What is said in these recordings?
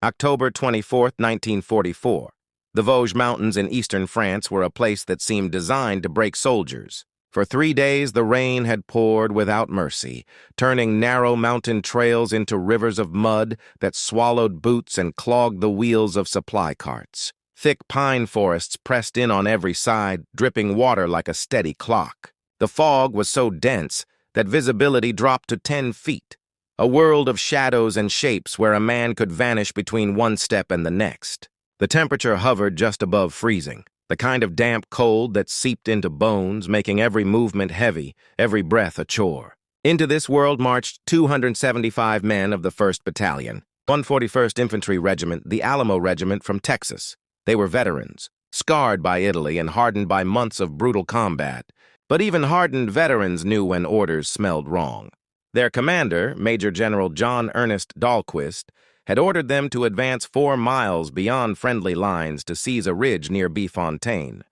October 24, 1944. The Vosges Mountains in eastern France were a place that seemed designed to break soldiers. For 3 days, the rain had poured without mercy, turning narrow mountain trails into rivers of mud that swallowed boots and clogged the wheels of supply carts. Thick pine forests pressed in on every side, dripping water like a steady clock. The fog was so dense that visibility dropped to 10 feet, a world of shadows and shapes where a man could vanish between one step and the next. The temperature hovered just above freezing, the kind of damp cold that seeped into bones, making every movement heavy, every breath a chore. Into this world marched 275 men of the 1st Battalion, 141st Infantry Regiment, the Alamo Regiment from Texas. They were veterans, scarred by Italy and hardened by months of brutal combat. But even hardened veterans knew when orders smelled wrong. Their commander, Major General John Ernest Dahlquist, had ordered them to advance 4 miles beyond friendly lines to seize a ridge near Fontaine.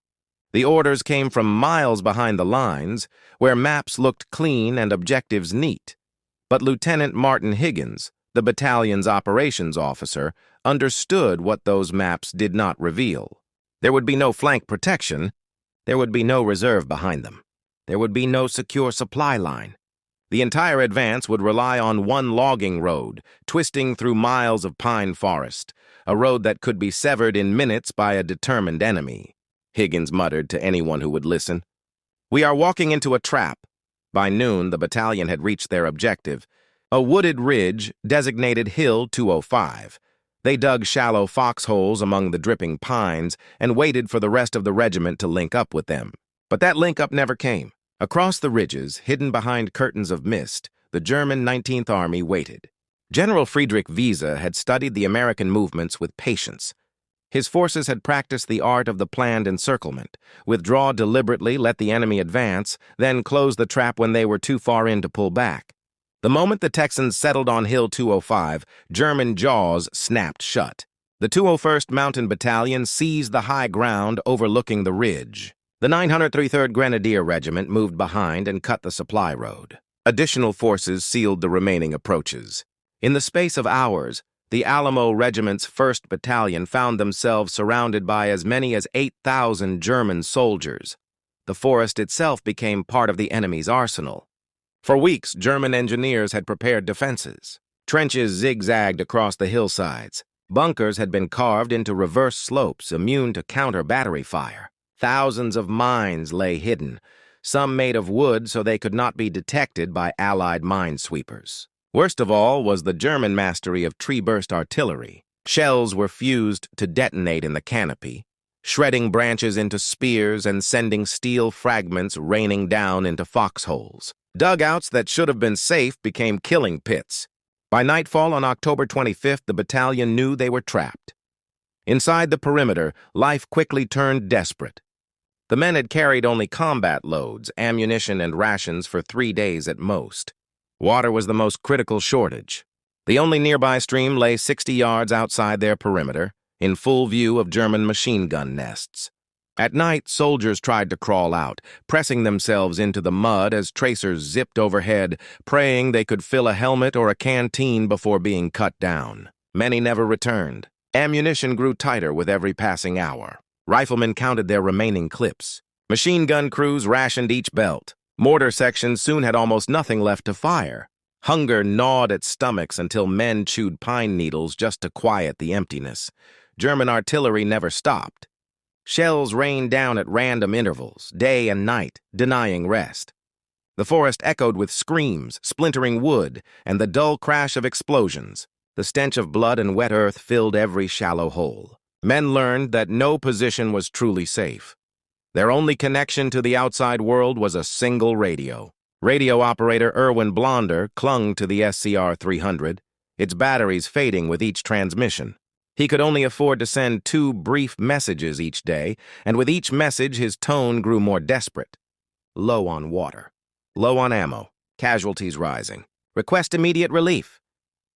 The orders came from miles behind the lines, where maps looked clean and objectives neat. But Lieutenant Martin Higgins, the battalion's operations officer, understood what those maps did not reveal. There would be no flank protection. There would be no reserve behind them. There would be no secure supply line. The entire advance would rely on one logging road, twisting through miles of pine forest, a road that could be severed in minutes by a determined enemy. Higgins muttered to anyone who would listen. "We are walking into a trap." By noon, the battalion had reached their objective, a wooded ridge designated Hill 205. They dug shallow foxholes among the dripping pines and waited for the rest of the regiment to link up with them. But that link-up never came. Across the ridges, hidden behind curtains of mist, the German 19th Army waited. General Friedrich Wiese had studied the American movements with patience. His forces had practiced the art of the planned encirclement, withdraw deliberately, let the enemy advance, then close the trap when they were too far in to pull back. The moment the Texans settled on Hill 205, German jaws snapped shut. The 201st Mountain Battalion seized the high ground overlooking the ridge. The 903rd Grenadier Regiment moved behind and cut the supply road. Additional forces sealed the remaining approaches. In the space of hours, the Alamo Regiment's 1st Battalion found themselves surrounded by as many as 8,000 German soldiers. The forest itself became part of the enemy's arsenal. For weeks, German engineers had prepared defenses. Trenches zigzagged across the hillsides. Bunkers had been carved into reverse slopes, immune to counter-battery fire. Thousands of mines lay hidden, some made of wood so they could not be detected by Allied minesweepers. Worst of all was the German mastery of tree-burst artillery. Shells were fused to detonate in the canopy, shredding branches into spears and sending steel fragments raining down into foxholes. Dugouts that should have been safe became killing pits. By nightfall on October 25th, the battalion knew they were trapped. Inside the perimeter, life quickly turned desperate. The men had carried only combat loads, ammunition, and rations for 3 days at most. Water was the most critical shortage. The only nearby stream lay 60 yards outside their perimeter, in full view of German machine gun nests. At night, soldiers tried to crawl out, pressing themselves into the mud as tracers zipped overhead, praying they could fill a helmet or a canteen before being cut down. Many never returned. Ammunition grew tighter with every passing hour. Riflemen counted their remaining clips. Machine gun crews rationed each belt. Mortar sections soon had almost nothing left to fire. Hunger gnawed at stomachs until men chewed pine needles just to quiet the emptiness. German artillery never stopped. Shells rained down at random intervals, day and night, denying rest. The forest echoed with screams, splintering wood, and the dull crash of explosions. The stench of blood and wet earth filled every shallow hole. Men learned that no position was truly safe. Their only connection to the outside world was a single radio. Radio operator Erwin Blonder clung to the SCR-300, its batteries fading with each transmission. He could only afford to send 2 brief messages each day, and with each message his tone grew more desperate. Low on water. Low on ammo. Casualties rising. Request immediate relief.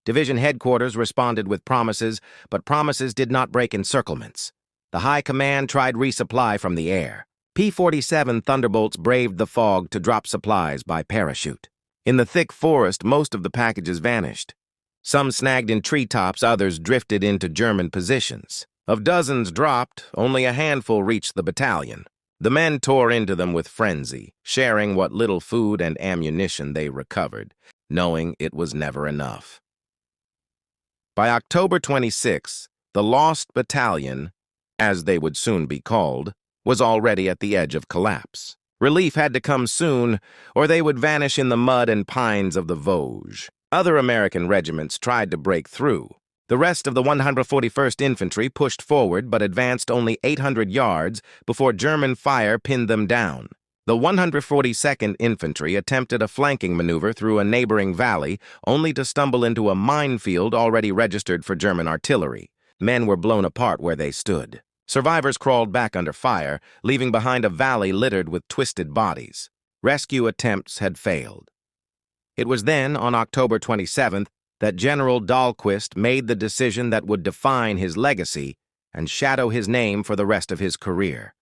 Division headquarters responded with promises, but promises did not break encirclements. The high command tried resupply from the air. P-47 Thunderbolts braved the fog to drop supplies by parachute. In the thick forest, most of the packages vanished. Some snagged in treetops, others drifted into German positions. Of dozens dropped, only a handful reached the battalion. The men tore into them with frenzy, sharing what little food and ammunition they recovered, knowing it was never enough. By October 26, the Lost Battalion, as they would soon be called, was already at the edge of collapse. Relief had to come soon, or they would vanish in the mud and pines of the Vosges. Other American regiments tried to break through. The rest of the 141st Infantry pushed forward but advanced only 800 yards before German fire pinned them down. The 142nd Infantry attempted a flanking maneuver through a neighboring valley, only to stumble into a minefield already registered for German artillery. Men were blown apart where they stood. Survivors crawled back under fire, leaving behind a valley littered with twisted bodies. Rescue attempts had failed. It was then, on October 27th, that General Dahlquist made the decision that would define his legacy and shadow his name for the rest of his career.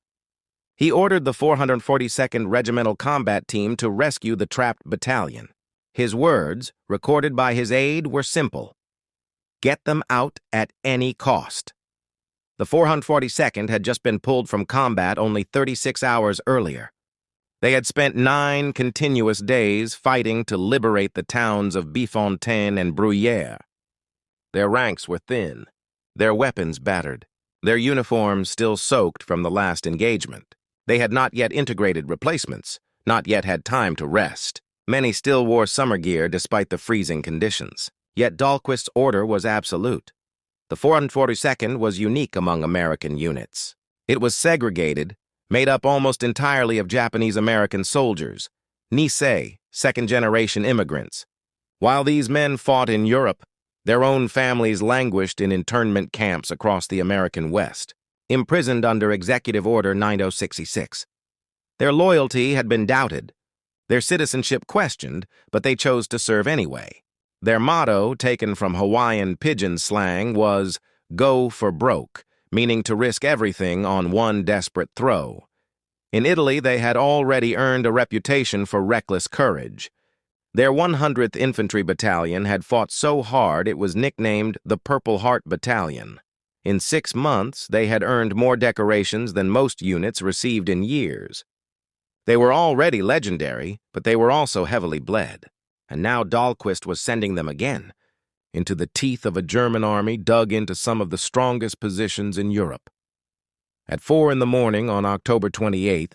He ordered the 442nd Regimental Combat Team to rescue the trapped battalion. His words, recorded by his aide, were simple: "Get them out at any cost." The 442nd had just been pulled from combat only 36 hours earlier. They had spent 9 continuous days fighting to liberate the towns of Bifontaine and Bruyères. Their ranks were thin, their weapons battered, their uniforms still soaked from the last engagement. They had not yet integrated replacements, not yet had time to rest. Many still wore summer gear despite the freezing conditions. Yet Dahlquist's order was absolute. The 442nd was unique among American units. It was segregated, made up almost entirely of Japanese-American soldiers, Nisei, second-generation immigrants. While these men fought in Europe, their own families languished in internment camps across the American West, imprisoned under Executive Order 9066. Their loyalty had been doubted, their citizenship questioned, but they chose to serve anyway. Their motto, taken from Hawaiian pidgin slang, was "Go for broke," meaning to risk everything on one desperate throw. In Italy, they had already earned a reputation for reckless courage. Their 100th Infantry Battalion had fought so hard it was nicknamed the Purple Heart Battalion. In 6 months, they had earned more decorations than most units received in years. They were already legendary, but they were also heavily bled. And now Dahlquist was sending them again, into the teeth of a German army dug into some of the strongest positions in Europe. At 4 in the morning on October 28th,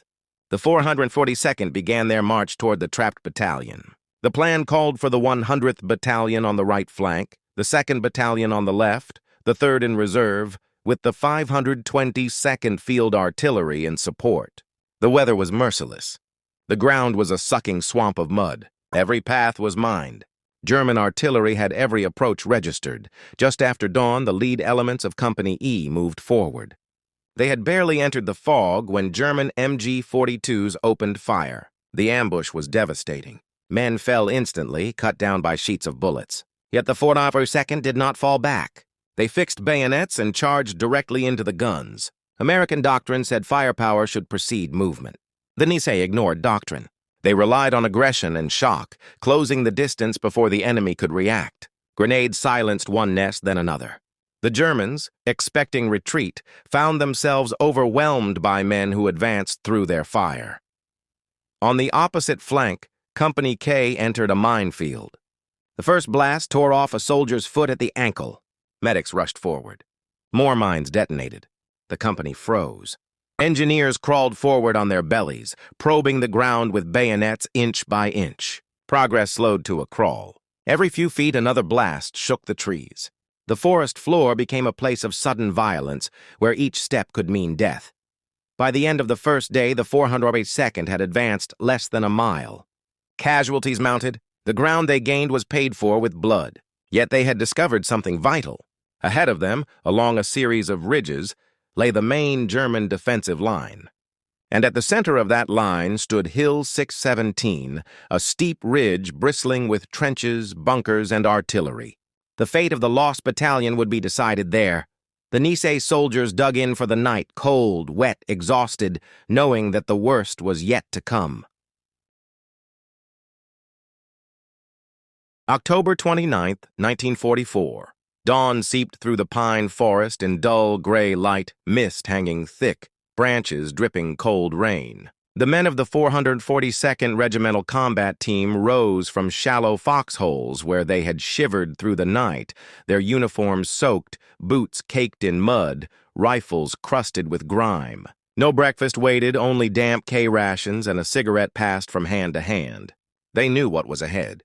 the 442nd began their march toward the trapped battalion. The plan called for the 100th Battalion on the right flank, the 2nd Battalion on the left, the 3rd in reserve, with the 522nd Field Artillery in support. The weather was merciless. The ground was a sucking swamp of mud. Every path was mined. German artillery had every approach registered. Just after dawn, the lead elements of Company E moved forward. They had barely entered the fog when German MG-42s opened fire. The ambush was devastating. Men fell instantly, cut down by sheets of bullets. Yet the 442nd did not fall back. They fixed bayonets and charged directly into the guns. American doctrine said firepower should precede movement. The Nisei ignored doctrine. They relied on aggression and shock, closing the distance before the enemy could react. Grenades silenced one nest, then another. The Germans, expecting retreat, found themselves overwhelmed by men who advanced through their fire. On the opposite flank, Company K entered a minefield. The first blast tore off a soldier's foot at the ankle. Medics rushed forward. More mines detonated. The company froze. Engineers crawled forward on their bellies, probing the ground with bayonets inch by inch. Progress slowed to a crawl. Every few feet, another blast shook the trees. The forest floor became a place of sudden violence, where each step could mean death. By the end of the first day, the 482nd had advanced less than a mile. Casualties mounted. The ground they gained was paid for with blood. Yet they had discovered something vital. Ahead of them, along a series of ridges, lay the main German defensive line. And at the center of that line stood Hill 617, a steep ridge bristling with trenches, bunkers, and artillery. The fate of the lost battalion would be decided there. The Nisei soldiers dug in for the night, cold, wet, exhausted, knowing that the worst was yet to come. October 29th, 1944. Dawn seeped through the pine forest in dull gray light, mist hanging thick, branches dripping cold rain. The men of the 442nd Regimental Combat Team rose from shallow foxholes where they had shivered through the night, their uniforms soaked, boots caked in mud, rifles crusted with grime. No breakfast waited, only damp K-rations and a cigarette passed from hand to hand. They knew what was ahead.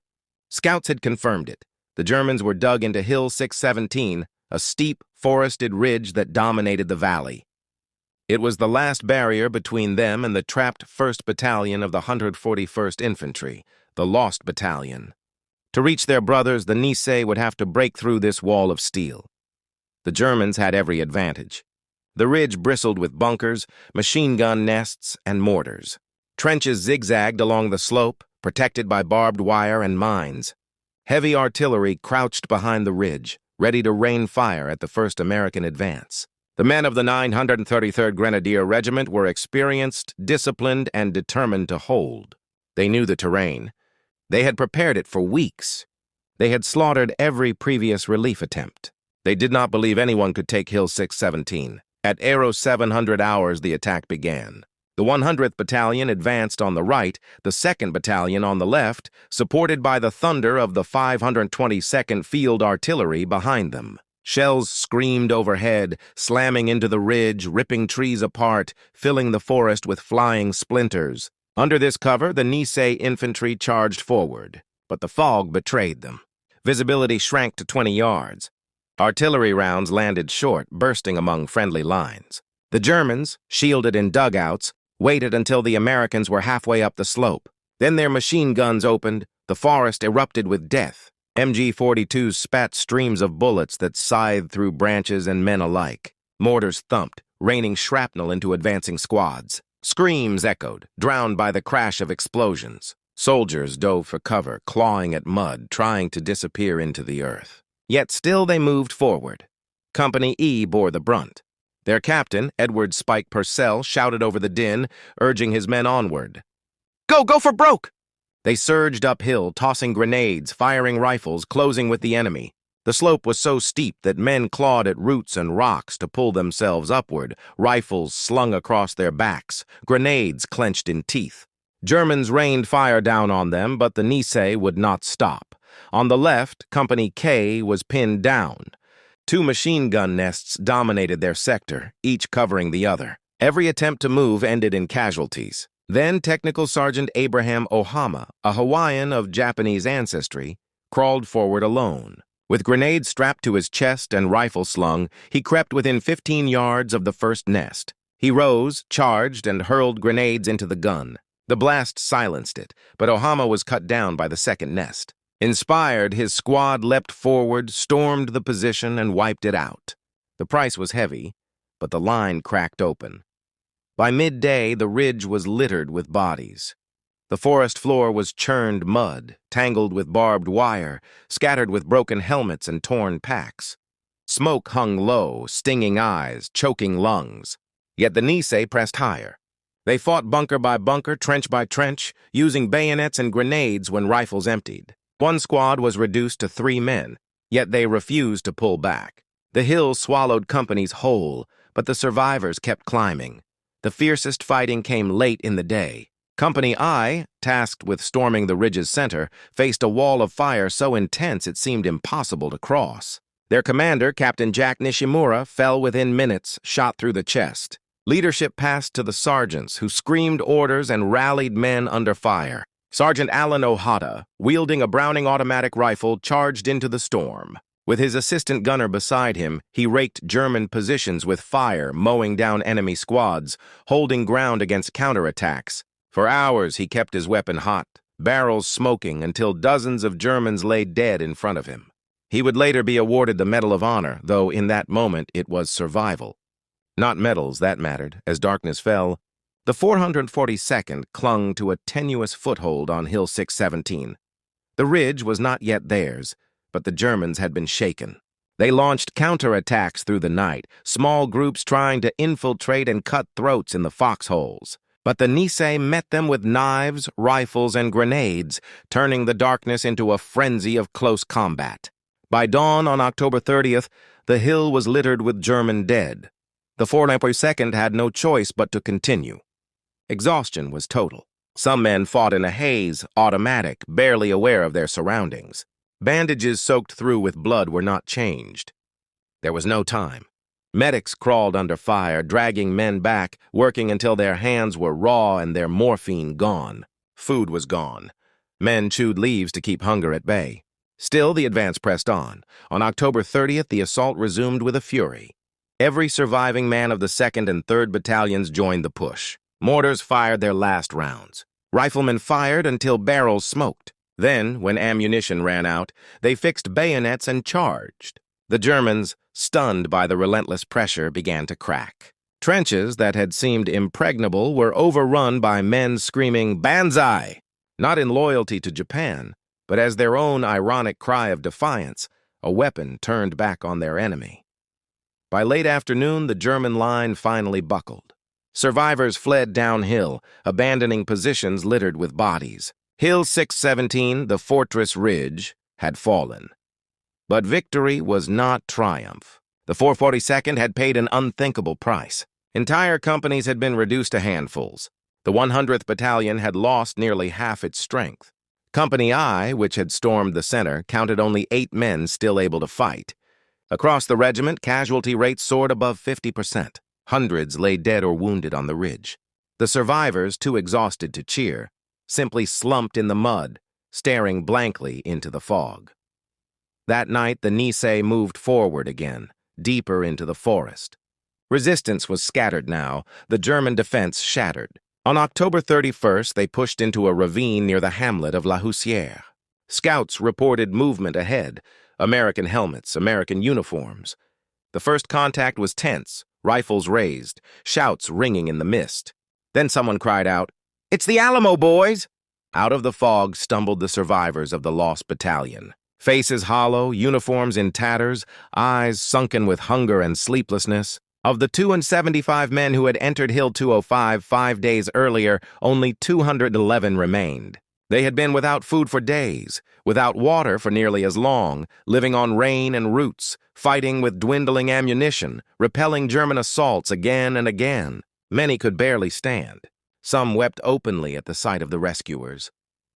Scouts had confirmed it. The Germans were dug into Hill 617, a steep, forested ridge that dominated the valley. It was the last barrier between them and the trapped 1st Battalion of the 141st Infantry, the Lost Battalion. To reach their brothers, the Nisei would have to break through this wall of steel. The Germans had every advantage. The ridge bristled with bunkers, machine gun nests, and mortars. Trenches zigzagged along the slope, protected by barbed wire and mines. Heavy artillery crouched behind the ridge, ready to rain fire at the first American advance. The men of the 933rd Grenadier Regiment were experienced, disciplined, and determined to hold. They knew the terrain. They had prepared it for weeks. They had slaughtered every previous relief attempt. They did not believe anyone could take Hill 617. At 0700 hours, the attack began. The 100th Battalion advanced on the right, the 2nd Battalion on the left, supported by the thunder of the 522nd Field Artillery behind them. Shells screamed overhead, slamming into the ridge, ripping trees apart, filling the forest with flying splinters. Under this cover, the Nisei infantry charged forward, but the fog betrayed them. Visibility shrank to 20 yards. Artillery rounds landed short, bursting among friendly lines. The Germans, shielded in dugouts, waited until the Americans were halfway up the slope. Then their machine guns opened, the forest erupted with death. MG-42s spat streams of bullets that scythed through branches and men alike. Mortars thumped, raining shrapnel into advancing squads. Screams echoed, drowned by the crash of explosions. Soldiers dove for cover, clawing at mud, trying to disappear into the earth. Yet still they moved forward. Company E bore the brunt. Their captain, Edward Spike Purcell, shouted over the din, urging his men onward. Go for broke! They surged uphill, tossing grenades, firing rifles, closing with the enemy. The slope was so steep that men clawed at roots and rocks to pull themselves upward, rifles slung across their backs, grenades clenched in teeth. Germans rained fire down on them, but the Nisei would not stop. On the left, Company K was pinned down. 2 machine gun nests dominated their sector, each covering the other. Every attempt to move ended in casualties. Then Technical Sergeant Abraham Ohama, a Hawaiian of Japanese ancestry, crawled forward alone. With grenades strapped to his chest and rifle slung, he crept within 15 yards of the first nest. He rose, charged, and hurled grenades into the gun. The blast silenced it, but Ohama was cut down by the second nest. Inspired, his squad leapt forward, stormed the position, and wiped it out. The price was heavy, but the line cracked open. By midday, the ridge was littered with bodies. The forest floor was churned mud, tangled with barbed wire, scattered with broken helmets and torn packs. Smoke hung low, stinging eyes, choking lungs. Yet the Nisei pressed higher. They fought bunker by bunker, trench by trench, using bayonets and grenades when rifles emptied. One squad was reduced to 3 men, yet they refused to pull back. The hill swallowed companies whole, but the survivors kept climbing. The fiercest fighting came late in the day. Company I, tasked with storming the ridge's center, faced a wall of fire so intense it seemed impossible to cross. Their commander, Captain Jack Nishimura, fell within minutes, shot through the chest. Leadership passed to the sergeants, who screamed orders and rallied men under fire. Sergeant Alan Ohata, wielding a Browning automatic rifle, charged into the storm. With his assistant gunner beside him, he raked German positions with fire, mowing down enemy squads, holding ground against counterattacks. For hours he kept his weapon hot, barrels smoking until dozens of Germans lay dead in front of him. He would later be awarded the Medal of Honor, though in that moment it was survival. Not medals that mattered. As darkness fell, the 442nd clung to a tenuous foothold on Hill 617. The ridge was not yet theirs, but the Germans had been shaken. They launched counterattacks through the night, small groups trying to infiltrate and cut throats in the foxholes. But the Nisei met them with knives, rifles, and grenades, turning the darkness into a frenzy of close combat. By dawn on October 30th, the hill was littered with German dead. The 492nd had no choice but to continue. Exhaustion was total. Some men fought in a haze, automatic, barely aware of their surroundings. Bandages soaked through with blood were not changed. There was no time. Medics crawled under fire, dragging men back, working until their hands were raw and their morphine gone. Food was gone. Men chewed leaves to keep hunger at bay. Still, the advance pressed on. On October 30th, the assault resumed with a fury. Every surviving man of the 2nd and 3rd Battalions joined the push. Mortars fired their last rounds. Riflemen fired until barrels smoked. Then, when ammunition ran out, they fixed bayonets and charged. The Germans, stunned by the relentless pressure, began to crack. Trenches that had seemed impregnable were overrun by men screaming "Banzai!" Not in loyalty to Japan, but as their own ironic cry of defiance, a weapon turned back on their enemy. By late afternoon, the German line finally buckled. Survivors fled downhill, abandoning positions littered with bodies. Hill 617, the fortress ridge, had fallen. But victory was not triumph. The 442nd had paid an unthinkable price. Entire companies had been reduced to handfuls. The 100th Battalion had lost nearly half its strength. Company I, which had stormed the center, counted only 8 men still able to fight. Across the regiment, casualty rates soared above 50%. Hundreds lay dead or wounded on the ridge. The survivors, too exhausted to cheer, simply slumped in the mud, staring blankly into the fog. That night, the Nisei moved forward again, deeper into the forest. Resistance was scattered now, the German defense shattered. On October 31st, they pushed into a ravine near the hamlet of La Houssière. Scouts reported movement ahead, American helmets, American uniforms. The first contact was tense, rifles raised, shouts ringing in the mist. Then someone cried out, "It's the Alamo, boys!" Out of the fog stumbled the survivors of the lost battalion. Faces hollow, uniforms in tatters, eyes sunken with hunger and sleeplessness. Of the 275 men who had entered Hill 205 5 days earlier, only 211 remained. They had been without food for days, without water for nearly as long, living on rain and roots, fighting with dwindling ammunition, repelling German assaults again and again. Many could barely stand. Some wept openly at the sight of the rescuers.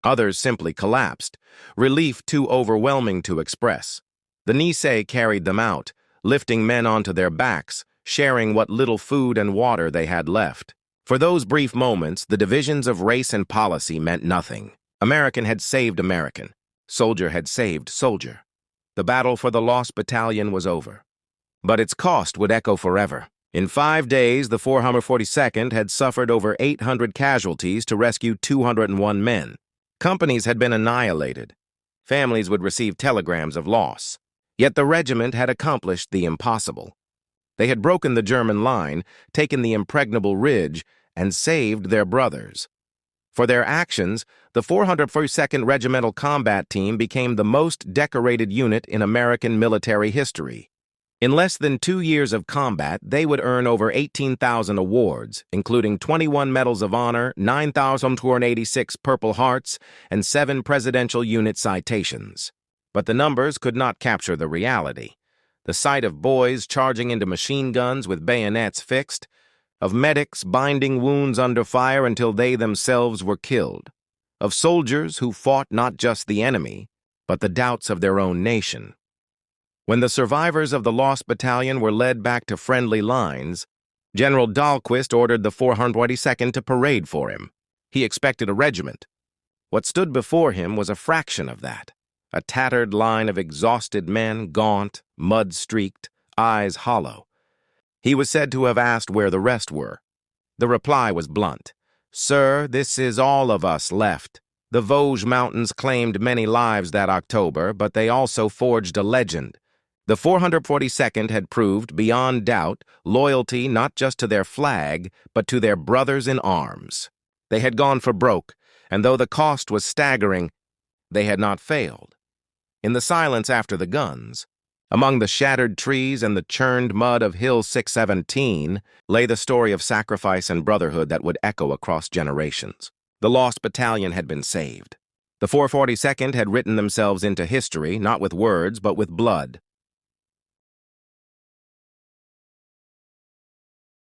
Others simply collapsed, relief too overwhelming to express. The Nisei carried them out, lifting men onto their backs, sharing what little food and water they had left. For those brief moments, the divisions of race and policy meant nothing. American had saved American. Soldier had saved soldier. The battle for the lost battalion was over. But its cost would echo forever. In 5 days, the 442nd had suffered over 800 casualties to rescue 201 men. Companies had been annihilated. Families would receive telegrams of loss. Yet the regiment had accomplished the impossible. They had broken the German line, taken the impregnable ridge, and saved their brothers. For their actions, the 442nd Regimental Combat Team became the most decorated unit in American military history. In less than 2 years of combat, they would earn over 18,000 awards, including 21 Medals of Honor, 9,286 Purple Hearts, and 7 Presidential Unit citations. But the numbers could not capture the reality. The sight of boys charging into machine guns with bayonets fixed, of medics binding wounds under fire until they themselves were killed, of soldiers who fought not just the enemy, but the doubts of their own nation. When the survivors of the lost battalion were led back to friendly lines, General Dahlquist ordered the 442nd to parade for him. He expected a regiment. What stood before him was a fraction of that. A tattered line of exhausted men, gaunt, mud-streaked, eyes hollow. He was said to have asked where the rest were. The reply was blunt. "Sir, this is all of us left. The Vosges Mountains claimed many lives that October, but they also forged a legend. The 442nd had proved, beyond doubt, loyalty not just to their flag, but to their brothers in arms. They had gone for broke, and though the cost was staggering, they had not failed." In the silence after the guns, Among the shattered trees and the churned mud of Hill 617 lay the story of sacrifice and brotherhood that would echo across generations. The lost battalion had been saved. The 442nd had written themselves into history, not with words, but with blood.